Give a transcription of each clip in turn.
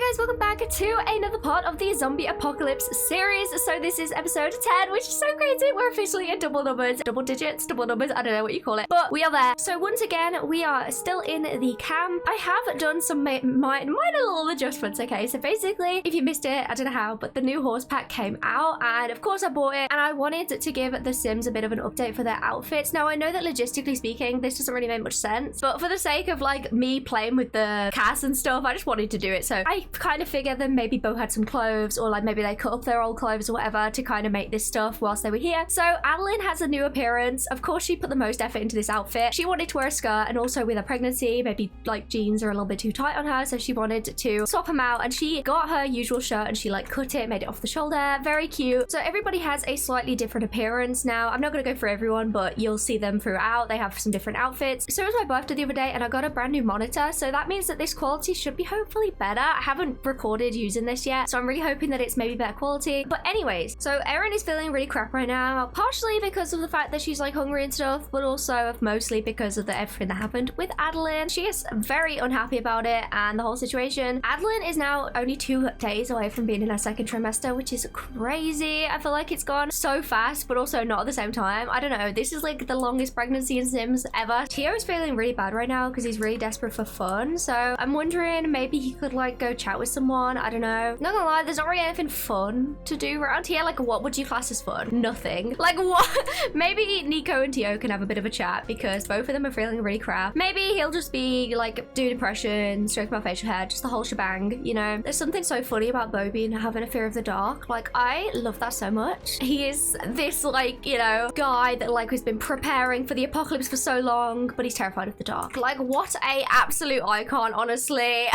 guys, welcome back to another part of the zombie apocalypse series. So this is episode 10, which is so crazy. We're officially in double numbers, double digits, double numbers, I don't know what you call it, but we are there. So once again, we are still in the camp. I have done some minor little adjustments, okay? So basically, if you missed it, I don't know how, but the new horse pack came out, and of course I bought it, and I wanted to give the Sims a bit of an update for their outfits. Now, I know that logistically speaking, this doesn't really make much sense, but for the sake of like me playing with the cast and stuff, I just wanted to do it. So I kind of figured that maybe Bo had some clothes, or like maybe they cut up their old clothes or whatever to kind of make this stuff whilst they were here. So Adeline has a new appearance. Of course, she put the most effort into this outfit. She wanted to wear a skirt, and also with her pregnancy, maybe like jeans are a little bit too tight on her, so she wanted to swap them out, and she got her usual shirt and she like cut it, made it off the shoulder. Very cute. So everybody has a slightly different appearance now. I'm not going to go for everyone, but you'll see them throughout. They have some different outfits. So it was my birthday the other day, and I got a brand new monitor, so that means that this quality should be hopefully better. I haven't recorded using this yet, so I'm really hoping that it's maybe better quality. But anyways, so Erin is feeling really crap right now, partially because of the fact that she's like hungry and stuff, but also mostly because of everything that happened with Adeline. She is very unhappy about it and the whole situation. Adeline is now only 2 days away from being in her second trimester, which is crazy. I feel like it's gone so fast, but also not at the same time. I don't know. This is like the longest pregnancy in Sims ever. Tio is feeling really bad right now because he's really desperate for fun. So I'm wondering maybe he could like go chat with someone. I don't know. Not gonna lie, there's not really anything fun to do around here. Like, what would you class as fun? Nothing. Like, what? Maybe Nico and Tio can have a bit of a chat because both of them are feeling really crap. Maybe he'll just be like doing impressions, stroking my facial hair, just the whole shebang, you know? There's something so funny about Bo being having a fear of the dark. Like, I love that so much. He is this like, you know, guy that like has been preparing for the apocalypse for so long, but he's terrified of the dark. Like, what a absolute icon, honestly.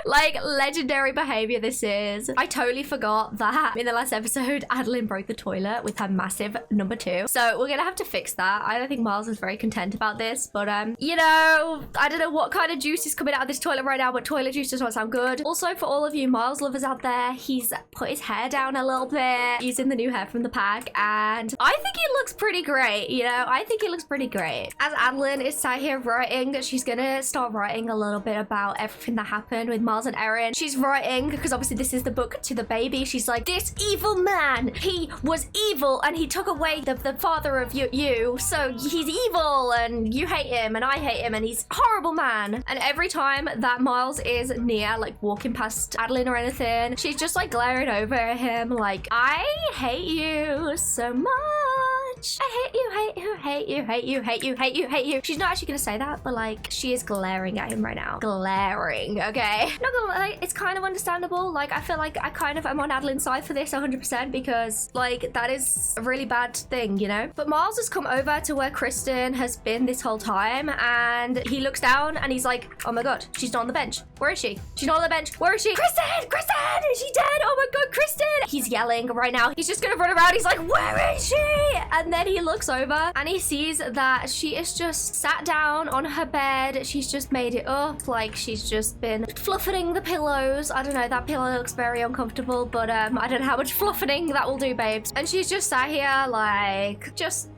Like, legendary behavior this is. I totally forgot that in the last episode, Adeline broke the toilet with her massive number 2. So we're gonna have to fix that. I don't think Miles is very content about this, but you know, I don't know what kind of juice is coming out of this toilet right now, but toilet juice does not sound good. Also, for all of you Miles lovers out there, he's put his hair down a little bit using the new hair from the pack, and I think he looks pretty great, you know? I think he looks pretty great. As Adeline is sat here writing, she's gonna start writing a little bit about everything that happened with Miles and Erin. She's writing, because obviously this is the book to the baby. She's like, this evil man, he was evil and he took away the father of you, so he's evil and you hate him and I hate him and he's a horrible man. And every time that Miles is near, like walking past Adeline or anything, she's just like glaring over at him like, I hate you so much. I hate you, hate you, hate you, hate you, hate you, hate you, hate you. She's not actually gonna say that, but like, she is glaring at him right now. Glaring, okay? Not gonna lie, it's kind of understandable. Like, I feel like I kind of am on Adeline's side for this 100% because like, that is a really bad thing, you know? But Miles has come over to where Kristen has been this whole time, and he looks down and he's like, oh my God, she's not on the bench. Where is she? She's not on the bench. Where is she? Kristen! Kristen! Is she dead? Oh my God, Kristen! He's yelling right now. He's just gonna run around. He's like, where is she? And then he looks over and he sees that she is just sat down on her bed. She's just made it up. Like, she's just been fluffing the pillows. I don't know, that pillow looks very uncomfortable, but I don't know how much fluffing that will do, babes. And she's just sat here like, just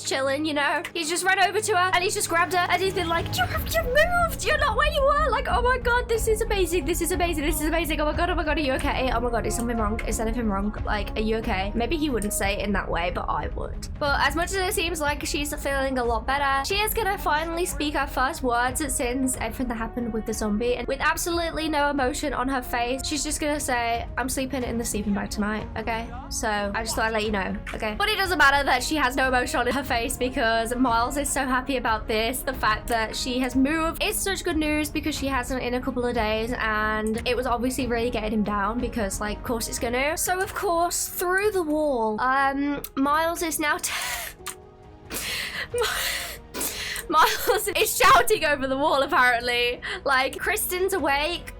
chilling, you know? He's just run over to her and he's just grabbed her and he's been like, you've moved. You're not where you were. Like, oh my God, this is amazing. This is amazing. This is amazing. Oh my God, are you okay? Oh my God, is something wrong? Is anything wrong? Like, are you okay? Maybe he wouldn't say it in that way, but I would. But as much as it seems like she's feeling a lot better, she is gonna finally speak her first words since everything that happened with the zombie, and with absolutely no emotion on her face, she's just gonna say, I'm sleeping in the sleeping bag tonight, okay? So I just thought I'd let you know, okay? But it doesn't matter that she has no emotion on her face because Miles is so happy about this. The fact that she has moved is such good news because she hasn't in a couple of days, and it was obviously really getting him down because like, of course it's gonna. So of course, through the wall, Miles is now Miles is shouting over the wall, apparently. Like, Kristen's awake.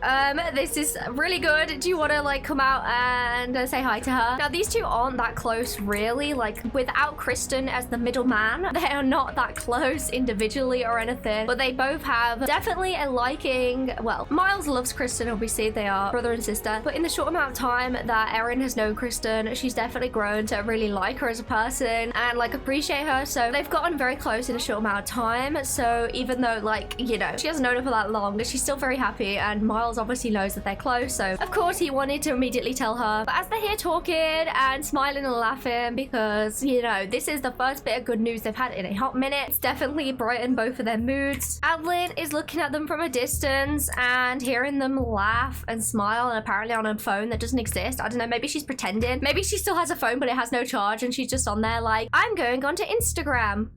This is really good. Do you want to, like, come out and say hi to her? Now, these two aren't that close, really. Like, without Kristen as the middleman, they are not that close individually or anything. But they both have definitely a liking. Well, Miles loves Kristen, obviously. They are brother and sister. But in the short amount of time that Erin has known Kristen, she's definitely grown to really like her as a person and, like, appreciate her. So they've gotten very close in a short amount of time. time. So even though, like, you know, she hasn't known her for that long, she's still very happy, and Miles obviously knows that they're close. So of course he wanted to immediately tell her. But as they're here talking and smiling and laughing, because, you know, this is the first bit of good news they've had in a hot minute, it's definitely brightened both of their moods. Adeline is looking at them from a distance and hearing them laugh and smile, and apparently on a phone that doesn't exist. I don't know, maybe she's pretending. Maybe she still has a phone but it has no charge, and she's just on there like, I'm going onto Instagram.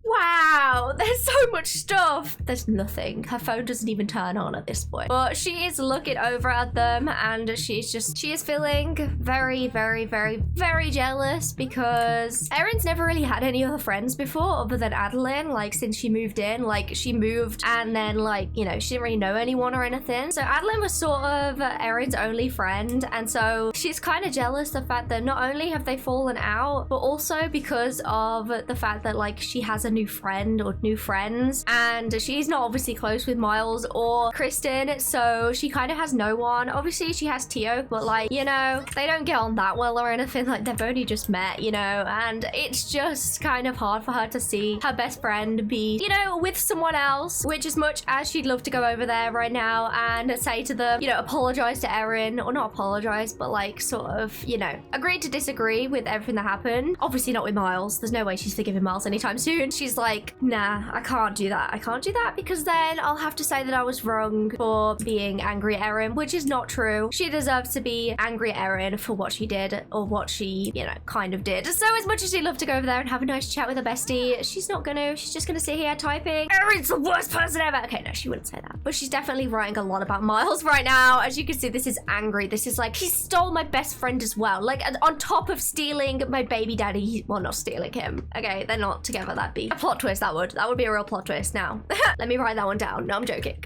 Wow, there's so much stuff. There's nothing. Her phone doesn't even turn on at this point. But she is looking over at them, and she is feeling very, very, very, very jealous, because Erin's never really had any other friends before other than Adeline, like since she moved in. Like she moved and then, like, you know, she didn't really know anyone or anything. So Adeline was sort of Erin's only friend, and so she's kind of jealous the fact that not only have they fallen out, but also because of the fact that, like, she has a new friend or new friends, and she's not obviously close with Miles or Kristen, so she kind of has no one. Obviously she has Tio, but, like, you know, they don't get on that well or anything. Like, they've only just met, you know, and it's just kind of hard for her to see her best friend be, you know, with someone else, which, as much as she'd love to go over there right now and say to them, you know, apologize to Erin, or not apologize, but, like, sort of, you know, agree to disagree with everything that happened. Obviously not with Miles. There's no way she's forgiving Miles anytime soon. She's like, nah, I can't do that. I can't do that, because then I'll have to say that I was wrong for being angry at Erin, which is not true. She deserves to be angry at Erin for what she did, or what she, you know, kind of did. So as much as she'd love to go over there and have a nice chat with her bestie, she's not gonna. She's just gonna sit here typing, Erin's the worst person ever. Okay, no, she wouldn't say that. But she's definitely writing a lot about Miles right now. As you can see, this is angry. This is like, he stole my best friend as well. Like, on top of stealing my baby daddy. Well, not stealing him. Okay, they're not together. That'd be a plot twist. That would be a real plot twist. Now, let me write that one down. No, I'm joking.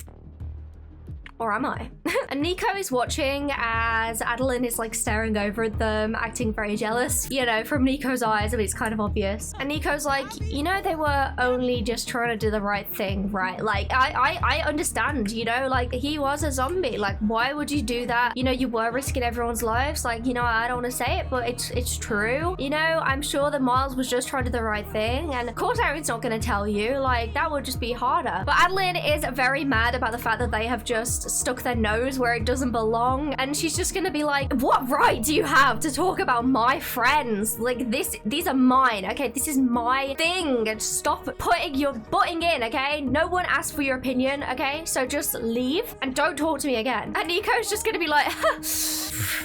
Or am I? And Nico is watching as Adeline is, like, staring over at them, acting very jealous. You know, from Nico's eyes, I mean, it's kind of obvious. And Nico's like, you know, they were only just trying to do the right thing, right? Like, I understand, you know, like, he was a zombie. Like, why would you do that? You know, you were risking everyone's lives. Like, you know, I don't want to say it, but it's true. You know, I'm sure that Miles was just trying to do the right thing. And of course, Erin's not going to tell you. Like, that would just be harder. But Adeline is very mad about the fact that they have just stuck their nose where it doesn't belong, and she's just gonna be like, what right do you have to talk about my friends? Like, these are mine, okay? This is my thing, and stop putting your butting in, okay? No one asked for your opinion, okay? So just leave and don't talk to me again. And Nico's just gonna be like,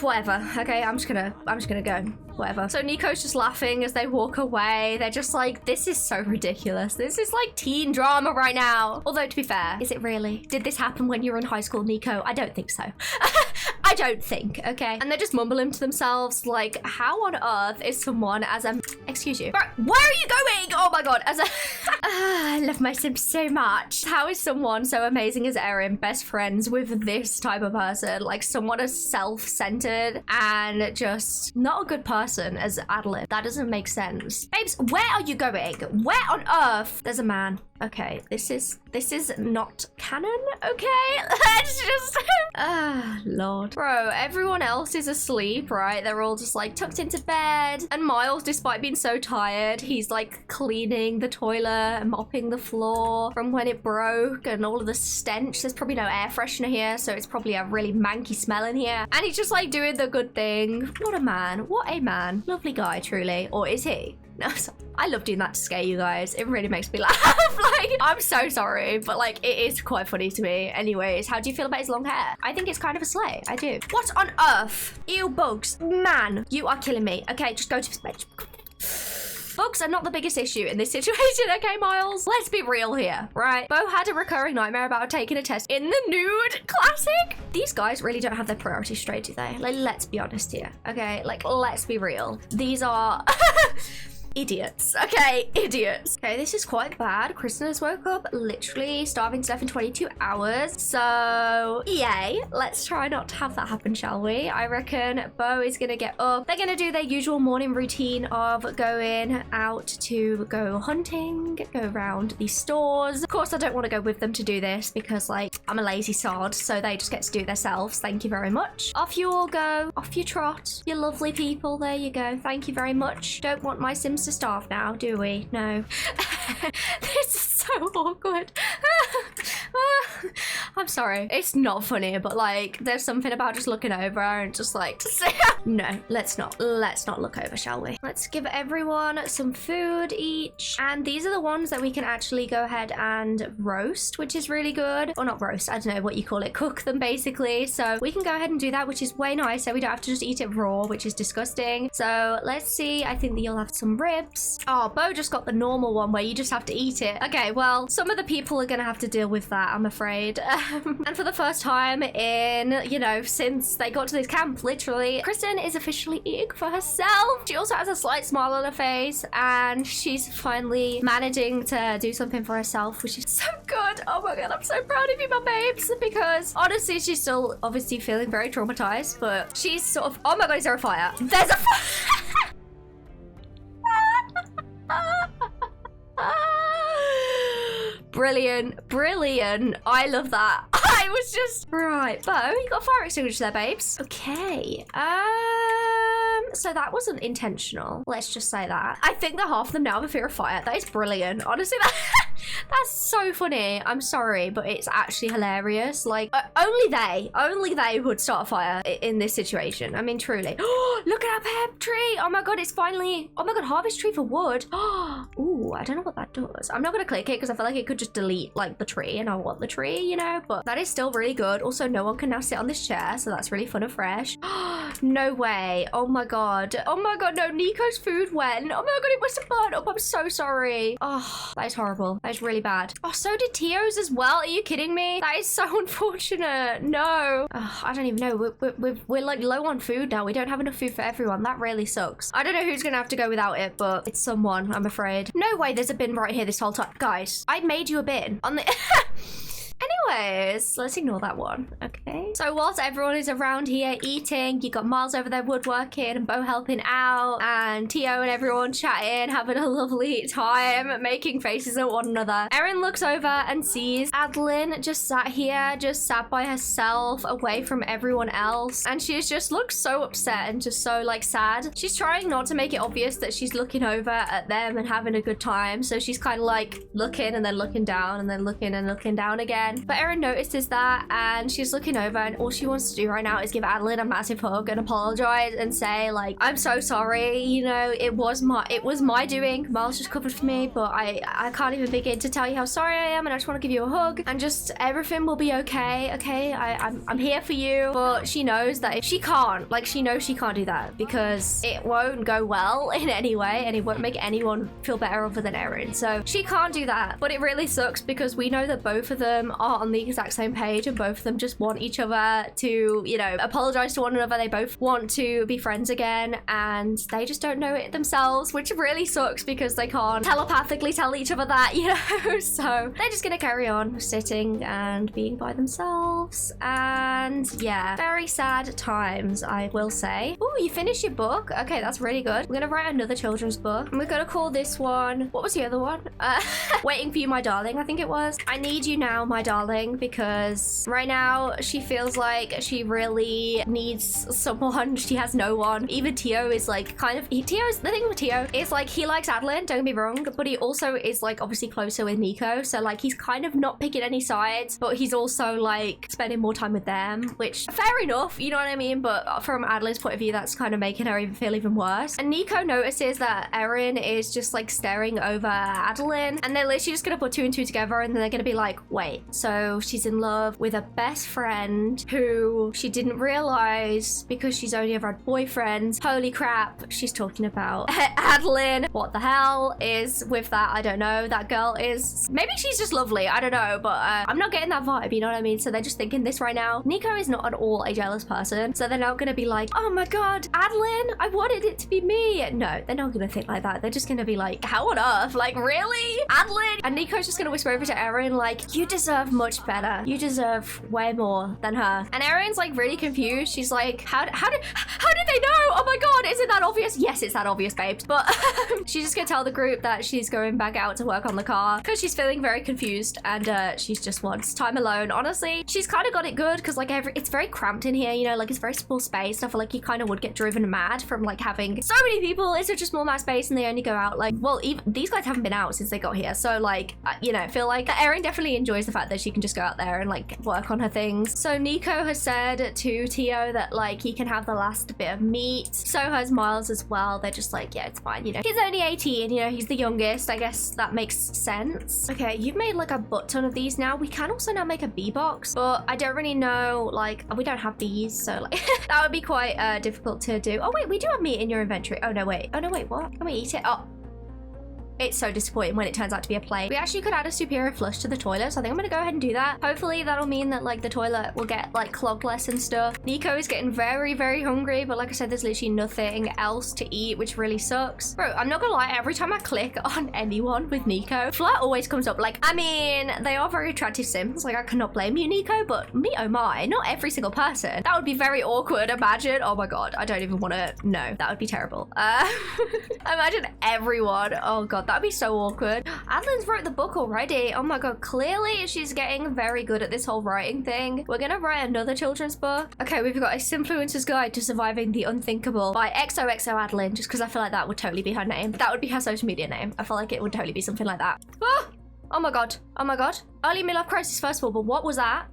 whatever, okay? I'm just gonna go. Whatever. So Nico's just laughing as they walk away. They're just like, this is so ridiculous. This is like teen drama right now. Although, to be fair, is it really? Did this happen when you were in high school, Nico? I don't think so. I don't think, okay? And they're just mumbling to themselves, like, how on earth is someone as a... Excuse you. Where are you going? Oh my god, as a... I love my Sims so much. How is someone so amazing as Erin best friends with this type of person? Like, someone as self-centered and just not a good person as Adeline. That doesn't make sense. Babes, where are you going? Where on earth? There's a man. Okay, this is not canon, okay? Let's just... Ah, Lord. Bro, everyone else is asleep, right? They're all just, like, tucked into bed. And Miles, despite being so tired, he's, like, cleaning the toilet and mopping the floor from when it broke and all of the stench. There's probably no air freshener here, so it's probably a really manky smell in here. And he's just, like, doing the good thing. What a man. What a man. Lovely guy, truly. Or is he? No, I love doing that to scare you guys. It really makes me laugh. Like, I'm so sorry, but, like, it is quite funny to me. Anyways, how do you feel about his long hair? I think it's kind of a slay. I do. What on earth? Ew, bugs. Man, you are killing me. Okay, just go to bed. Bugs are not the biggest issue in this situation, okay, Miles? Let's be real here, right? Bo had a recurring nightmare about taking a test in the nude classic. These guys really don't have their priorities straight, do they? Like, let's be honest here, okay? Like, let's be real. These are... idiots. Okay, idiots. Okay, this is quite bad. Kristen has woke up literally starving to death in 22 hours. So, yay. Let's try not to have that happen, shall we? I reckon Bo is gonna get up. They're gonna do their usual morning routine of going out to go hunting, go around the stores. Of course, I don't want to go with them to do this because, like, I'm a lazy sod, so they just get to do it themselves. Thank you very much. Off you all go. Off you trot. You lovely people. There you go. Thank you very much. Don't want my Sims to starve now, do we? No. This is so awkward. I'm sorry. It's not funny, but like there's something about just looking over and just like no, let's not look over, shall we? Let's give everyone some food each. And these are the ones that we can actually go ahead and roast, which is really good. Or not roast, I don't know what you call it. Cook them basically. So we can go ahead and do that, which is way nicer. We don't have to just eat it raw, which is disgusting. So let's see. I think that you'll have some ribs. Oh, Bo just got the normal one where you just have to eat it. Okay, well, some of the people are gonna have to deal with that, I'm afraid. And for the first time in, you know, since they got to this camp, literally, Kristen is officially eating for herself. She also has a slight smile on her face, and she's finally managing to do something for herself, which is so good. Oh my god, I'm so proud of you, my babes, because honestly, she's still obviously feeling very traumatized, but she's sort of, oh my god, is there a fire? There's a fire! Brilliant, brilliant. I love that. I was just right. Bo, you got a fire extinguisher there, babes. Okay. So that wasn't intentional. Let's just say that. I think that half of them now have a fear of fire. That is brilliant. Honestly, that's so funny. I'm sorry, but it's actually hilarious. Like, only they would start a fire in this situation. I mean, truly. Look at our pep tree. Oh my god, it's finally, oh my god, harvest tree for wood. Ooh, I don't know what that does. I'm not gonna click it because I feel like it could just delete like the tree, and I want the tree, you know, but that is still really good. Also, no one can now sit on this chair, so that's really fun and fresh. No way. Oh my god. Oh my god, no, Nico's food went. Oh my god, it must have burned up. I'm so sorry. Oh, that is horrible. That is really bad. Oh, so did Tio's as well. Are you kidding me? That is so unfortunate. No. Oh, I don't even know. We're like low on food now. We don't have enough food for everyone. That really sucks. I don't know who's gonna have to go without it, but it's someone, I'm afraid. No way there's a bin right here this whole time. Guys, I made you a bin on the... Anyways, let's ignore that one. Okay. So whilst everyone is around here eating, you got Miles over there woodworking and Bo helping out, and Tio and everyone chatting, having a lovely time, making faces at one another. Erin looks over and sees Adeline just sat here, just sat by herself, away from everyone else. And she just looks so upset and just so like sad. She's trying not to make it obvious that she's looking over at them and having a good time. So she's kind of like looking and then looking down and then looking and looking down again. But Erin notices that, and she's looking over, and all she wants to do right now is give Adeline a massive hug and apologize and say like, I'm so sorry, you know, it was my doing. Miles just covered for me, but I can't even begin to tell you how sorry I am, and I just want to give you a hug, and just everything will be okay. Okay, I'm here for you. But she knows that if she can't, like, she knows she can't do that because it won't go well in any way, and it won't make anyone feel better other than Erin. So she can't do that. But it really sucks because we know that both of them are on the exact same page, and both of them just want each other to, you know, apologize to one another. They both want to be friends again, and they just don't know it themselves, which really sucks because they can't telepathically tell each other that, you know. So they're just gonna carry on sitting and being by themselves, and yeah, very sad times, I will say. Oh, you finished your book? Okay, that's really good. We're gonna write another children's book, and we're gonna call this one, what was the other one? Waiting for You, My Darling, I think it was. I need you now, my darling, because right now she feels like she really needs someone. She has no one. Even Tio is like kind of, Tio's, the thing with Tio is like, he likes Adeline, don't get me wrong, but he also is like obviously closer with Nico, so like he's kind of not picking any sides, but he's also like spending more time with them, which fair enough, you know what I mean? But from Adeline's point of view, that's kind of making her even feel even worse. And Nico notices that Erin is just like staring over Adeline, and they're literally just gonna put two and two together, and then they're gonna be like, wait, so she's in love with a best friend who she didn't realize because she's only ever had boyfriends. Holy crap, she's talking about Adeline. What the hell is with that? I don't know. That girl is, maybe she's just lovely, I don't know, but I'm not getting that vibe, you know what I mean? So they're just thinking this right now. Nico is not at all a jealous person, so they're not gonna be like, oh my god, Adeline, I wanted it to be me. No, they're not gonna think like that. They're just gonna be like, how on earth? Like, really? Adeline? And Nico's just gonna whisper over to Erin like, you deserve much better. You deserve way more than her. And Erin's like really confused. She's like, how did they know? Oh my god, isn't that obvious? Yes, it's that obvious, babes. But she's just gonna tell the group that she's going back out to work on the car because she's feeling very confused and she's just wants time alone. Honestly, she's kind of got it good because like it's very cramped in here, you know, like it's very small space. I feel like you kind of would get driven mad from like having so many people in such a small amount of space, and they only go out like, well, even these guys haven't been out since they got here. So like, you know, feel like Erin definitely enjoys the fact that she can just go out there and like work on her things. So Nico has said to Tio that like he can have the last bit of meat. So has Miles as well. They're just like, yeah, it's fine, you know. He's only 18, you know, he's the youngest. I guess that makes sense. Okay, you've made like a butt ton of these now. We can also now make a bee box, but I don't really know, like, we don't have bees, so like that would be quite difficult to do. Oh wait, we do have meat in your inventory. Oh no, wait, what? Can we eat it? Oh, it's so disappointing when it turns out to be a plate. We actually could add a superior flush to the toilet, so I think I'm gonna go ahead and do that. Hopefully that'll mean that like the toilet will get like clogged less and stuff. Nico is getting very, very hungry, but like I said, there's literally nothing else to eat, which really sucks. Bro, I'm not gonna lie, every time I click on anyone with Nico, Flirt always comes up. Like, I mean, they are very attractive sims. Like, I cannot blame you, Nico, but me, oh my, not every single person. That would be very awkward. Imagine, oh my god, I don't even want to know. That would be terrible. Imagine everyone. Oh god, that'd be so awkward. Adeline's wrote the book already. Oh my god, clearly she's getting very good at this whole writing thing. We're gonna write another children's book. Okay, we've got A Simfluencer's Guide to Surviving the Unthinkable by XOXO Adeline, just because I feel like that would totally be her name. That would be her social media name. I feel like it would totally be something like that. Oh my god. Oh my god. Early midlife crisis first of all, but what was that?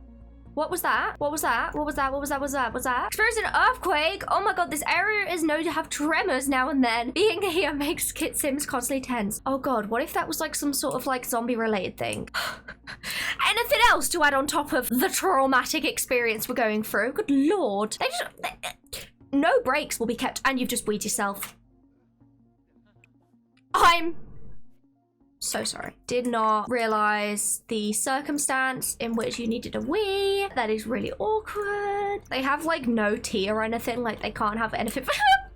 What was that? What was that? What was that? What was that? What was that? What was that? Experienced an earthquake. Oh my god, this area is known to have tremors now and then. Being here makes Kit Sims constantly tense. Oh god, what if that was like some sort of like zombie related thing? Anything else to add on top of the traumatic experience we're going through? Good lord. No breaks will be kept, and you've just weed yourself. I'm so sorry. Did not realize the circumstance in which you needed a wee. That is really awkward. They have like no tea or anything. Like they can't have anything.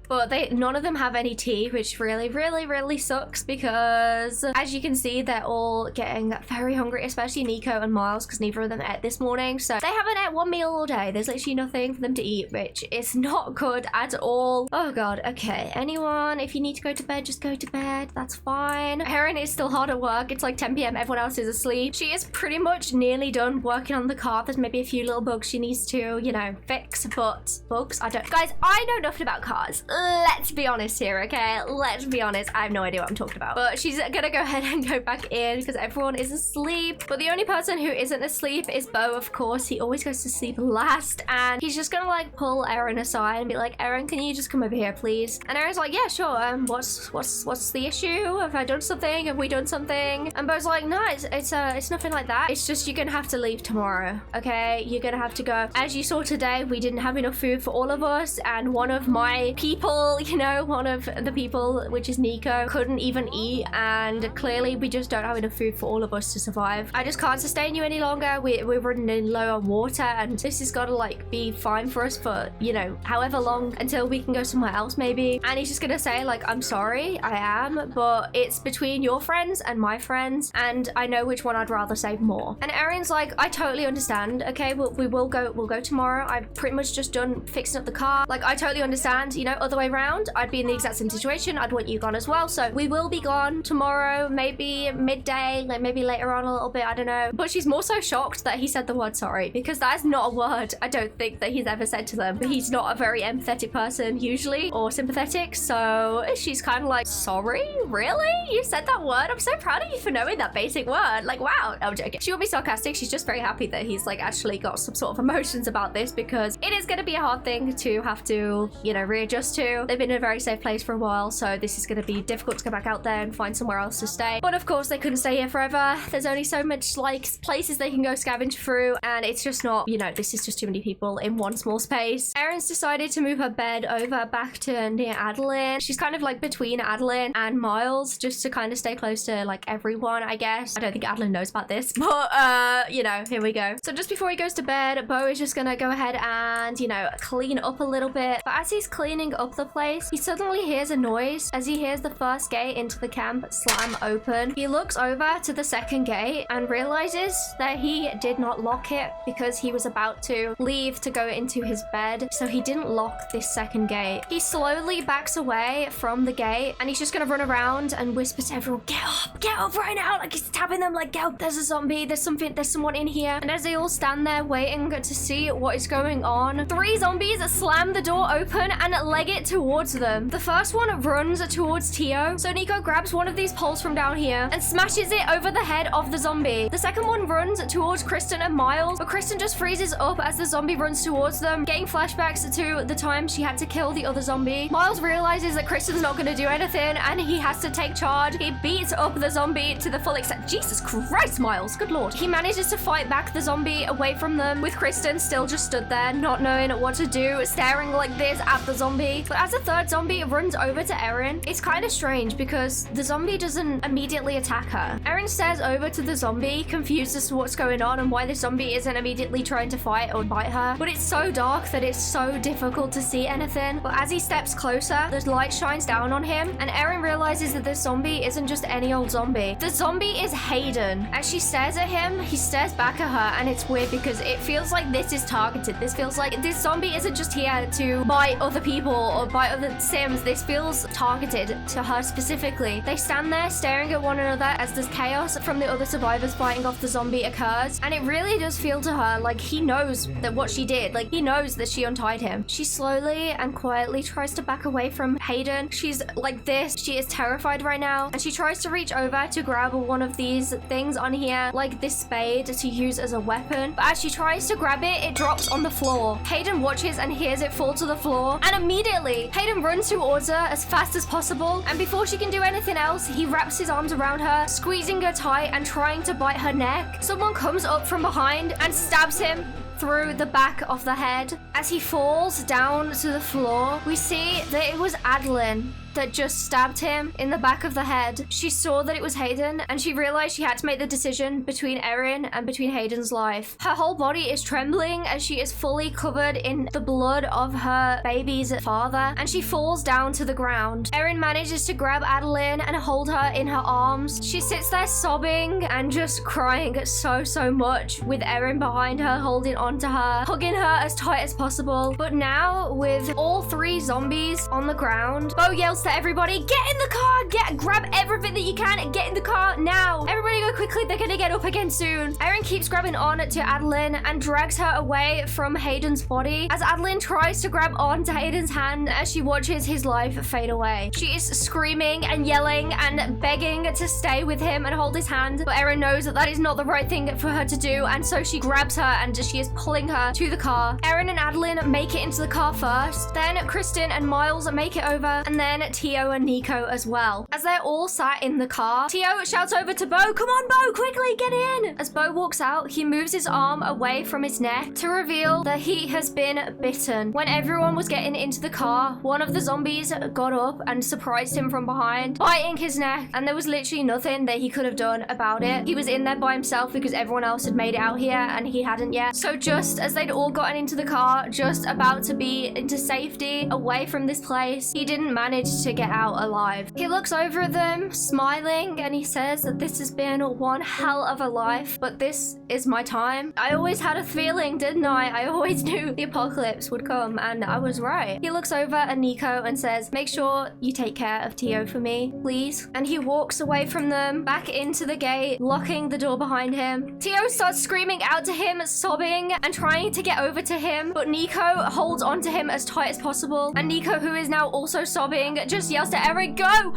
But none of them have any tea, which really, really, really sucks because as you can see, they're all getting very hungry, especially Nico and Miles, because neither of them ate this morning. So they haven't ate one meal all day. There's literally nothing for them to eat, which is not good at all. Oh god, okay. Anyone, if you need to go to bed, just go to bed. That's fine. Erin is still hard at work. It's like 10 p.m. Everyone else is asleep. She is pretty much nearly done working on the car. There's maybe a few little bugs she needs to, you know, fix, but bugs, I don't. Guys, I know nothing about cars. Let's be honest here, okay? Let's be honest. I have no idea what I'm talking about. But she's gonna go ahead and go back in because everyone is asleep. But the only person who isn't asleep is Bo, of course. He always goes to sleep last. And he's just gonna like pull Erin aside and be like, Erin, can you just come over here, please? And Erin's like, yeah, sure. What's the issue? Have I done something? Have we done something? And Bo's like, no, it's nothing like that. It's just you're gonna have to leave tomorrow, okay? You're gonna have to go. As you saw today, we didn't have enough food for all of us. And one of my people, you know, one of the people, which is Nico, couldn't even eat, and clearly we just don't have enough food for all of us to survive. I just can't sustain you any longer. We're running low on water, and this has got to like be fine for us for, you know, however long until we can go somewhere else maybe. And he's just gonna say like, I'm sorry, I am, but it's between your friends and my friends, and I know which one I'd rather save more. And Erin's like, I totally understand, okay, we'll go tomorrow. I've pretty much just done fixing up the car. Like, I totally understand, you know, other way around, I'd be in the exact same situation. I'd want you gone as well. So we will be gone tomorrow, maybe midday, like maybe later on a little bit, I don't know. But she's more so shocked that he said the word sorry, because that is not a word I don't think that he's ever said to them. He's not a very empathetic person usually, or sympathetic, so she's kind of like, sorry? Really? You said that word? I'm so proud of you for knowing that basic word. Like, wow. No, I'm joking. She won't be sarcastic. She's just very happy that he's like actually got some sort of emotions about this, because it is going to be a hard thing to have to, you know, readjust to. They've been in a very safe place for a while, so this is going to be difficult to go back out there and find somewhere else to stay. But of course, they couldn't stay here forever. There's only so much like places they can go scavenge through, and it's just not, you know, this is just too many people in one small space. Erin's decided to move her bed over back to near Adeline. She's kind of like between Adeline and Miles, just to kind of stay close to like everyone, I guess. I don't think Adeline knows about this, but you know, here we go. So just before he goes to bed, Bo is just gonna go ahead and, you know, clean up a little bit. But as he's cleaning up up the place, he suddenly hears a noise as he hears the first gate into the camp slam open. He looks over to the second gate and realizes that he did not lock it because he was about to leave to go into his bed, so he didn't lock this second gate. He slowly backs away from the gate and he's just gonna run around and whisper to everyone, get up right now, like he's tapping them, like, get up, there's a zombie, there's someone in here. And as they all stand there waiting to see what is going on, 3 zombies slam the door open and leg it towards them. The first one runs towards Tio, so Nico grabs one of these poles from down here and smashes it over the head of the zombie. The second one runs towards Kristen and Miles, but Kristen just freezes up as the zombie runs towards them, getting flashbacks to the time she had to kill the other zombie. Miles realizes that Kristen's not going to do anything and he has to take charge. He beats up the zombie to the full extent. Jesus Christ, Miles, good lord. He manages to fight back the zombie away from them, with Kristen still just stood there, not knowing what to do, staring like this at the zombie. But as the third zombie runs over to Erin, it's kind of strange because the zombie doesn't immediately attack her. Erin stares over to the zombie, confused as to what's going on and why the zombie isn't immediately trying to fight or bite her. But it's so dark that it's so difficult to see anything. But as he steps closer, the light shines down on him and Erin realizes that this zombie isn't just any old zombie. The zombie is Hayden. As she stares at him, he stares back at her, and it's weird because it feels like this is targeted. This feels like this zombie isn't just here to bite other people or bite other Sims. This feels targeted to her specifically. They stand there staring at one another as there's chaos from the other survivors fighting off the zombie occurs, and it really does feel to her like he knows that what she did, like he knows that she untied him. She slowly and quietly tries to back away from Hayden. She's like this. She is terrified right now, and she tries to reach over to grab one of these things on here, like this spade, to use as a weapon. But as she tries to grab it, it drops on the floor. Hayden watches and hears it fall to the floor, and immediately Hayden runs towards her as fast as possible, and before she can do anything else, he wraps his arms around her, squeezing her tight and trying to bite her neck. Someone comes up from behind and stabs him through the back of the head. As he falls down to the floor, we see that it was Adeline that just stabbed him in the back of the head. She saw that it was Hayden and she realized she had to make the decision between Erin and between Hayden's life. Her whole body is trembling as she is fully covered in the blood of her baby's father, and she falls down to the ground. Erin manages to grab Adeline and hold her in her arms. She sits there sobbing and just crying so much, with Erin behind her holding onto her, hugging her as tight as possible. But now, with all 3 zombies on the ground, Bo yells to everybody, get in the car, grab everything that you can and get in the car now. Everybody go quickly, they're gonna get up again soon. Erin keeps grabbing on to Adeline and drags her away from Hayden's body as Adeline tries to grab on to Hayden's hand as she watches his life fade away. She is screaming and yelling and begging to stay with him and hold his hand, but Erin knows that that is not the right thing for her to do, and so she grabs her and she is pulling her to the car. Erin and Adeline make it into the car first, then Kristen and Miles make it over, and then Tio and Nico as well. As they're all sat in the car, Tio shouts over to Bo, come on Bo, quickly get in! As Bo walks out, he moves his arm away from his neck to reveal that he has been bitten. When everyone was getting into the car, one of the zombies got up and surprised him from behind, biting his neck, and there was literally nothing that he could have done about it. He was in there by himself because everyone else had made it out here and he hadn't yet. So just as they'd all gotten into the car, just about to be into safety away from this place, he didn't manage to get out alive. He looks over at them, smiling, and he says that this has been one hell of a life, but this is my time. I always had a feeling, didn't I? I always knew the apocalypse would come, and I was right. He looks over at Nico and says, make sure you take care of Tio for me, please. And he walks away from them, back into the gate, locking the door behind him. Tio starts screaming out to him, sobbing and trying to get over to him, but Nico holds onto him as tight as possible, and Nico, who is now also sobbing, just yells to Erin, go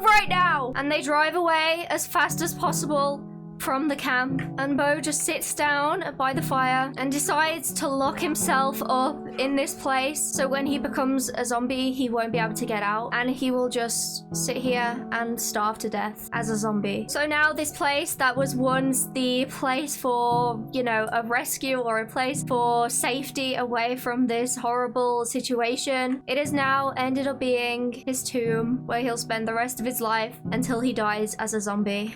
right now! And they drive away as fast as possible from the camp, and Bo just sits down by the fire and decides to lock himself up in this place, so when he becomes a zombie he won't be able to get out, and he will just sit here and starve to death as a zombie. So now this place that was once the place for, you know, a rescue or a place for safety away from this horrible situation, it has now ended up being his tomb, where he'll spend the rest of his life until he dies as a zombie.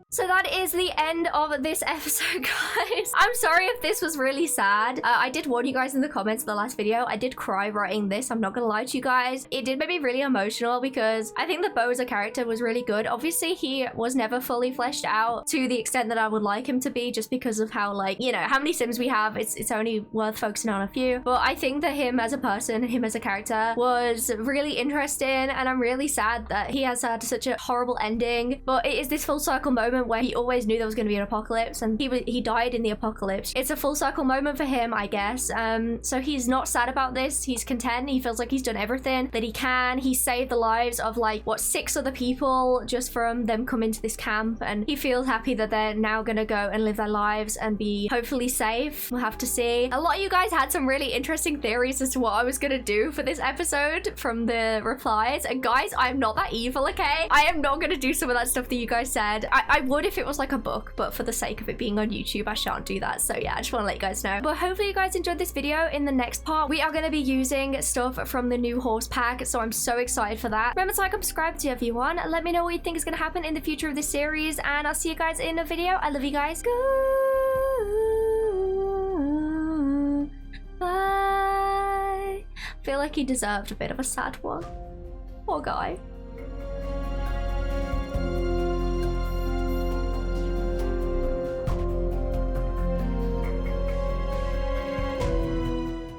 So that is the end of this episode, guys. I'm sorry if this was really sad. I did warn you guys in the comments of the last video. I did cry writing this. I'm not gonna lie to you guys. It did make me really emotional because I think that Bo as a character was really good. Obviously, he was never fully fleshed out to the extent that I would like him to be, just because of how, like, you know, how many Sims we have. It's only worth focusing on a few. But I think that him as a person, him as a character was really interesting, and I'm really sad that he has had such a horrible ending. But it is this full circle moment where he always knew there was going to be an apocalypse, and he died in the apocalypse. It's a full circle moment for him, I guess. So he's not sad about this. He's content. He feels like he's done everything that he can. He saved the lives of, like, what, 6 other people just from them coming to this camp, and he feels happy that they're now gonna go and live their lives and be hopefully safe. We'll have to see. A lot of you guys had some really interesting theories as to what I was gonna do for this episode from the replies, and guys, I'm not that evil, okay? I am not gonna do some of that stuff that you guys said. I would if it was like a book, but for the sake of it being on YouTube, I shan't do that. So yeah, I just want to let you guys know. But hopefully you guys enjoyed this video. In the next part, we are going to be using stuff from the new horse pack, so I'm so excited for that. Remember to like and subscribe to everyone. Let me know what you think is going to happen in the future of this series, and I'll see you guys in a video. I love you guys. Bye. I feel like he deserved a bit of a sad one. Poor guy.